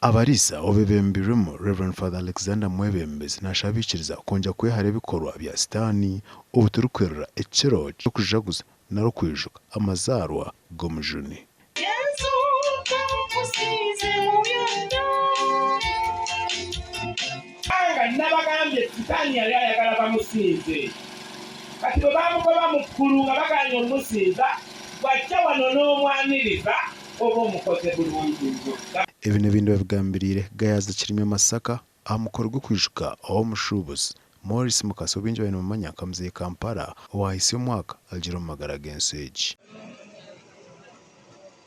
Abariza obebembiremo Reverend Father Alexander Mwebembezi nashabikiriza konja kwehara ibikorwa bya sitani ubuturukwerera ekiro cyo kujaguza naro kwijuka amazarwa gomujuni. Nabagambye sitani yali ayagala bamusinze kati bwe bamugoba mukulu nga baganya omusinza bwajja wano n'omwaniriza oba omukoze bulungi. Ibi n'ibindi babigambirire gayaza kirime Masaka amukoro gwo kwijuka aho mushubuzi Morris Mukaso binje bene mu manyaka mzee Kampala wahise umwaka aljiro magara genseji.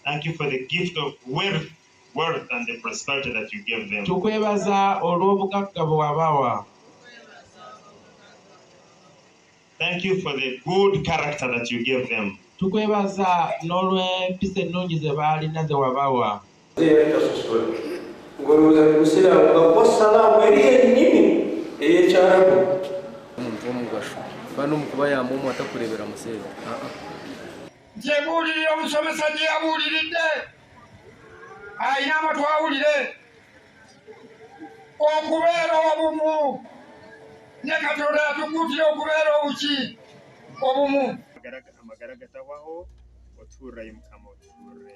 Thank you for the gift of wealth and the prosperity that you gave them. Tukwebaza olw'obugagga bwe wabawa. Thank you for the good character that you gave them. Tukwebaza n'olw'empisa ennungi ze baalina ze wabawa. Ngoroza musira ngakosala eri ennimi eyekyarabu omuntu omugasho bano mukuba yamumu atakurebera musebe Jebuulirire omusomesa gye yabuuliridde ayina amatu awulire okubeera obumu ne Katonda yatukuutira okubeera obuki obumu amagara gatawaho otuura mukama otuure.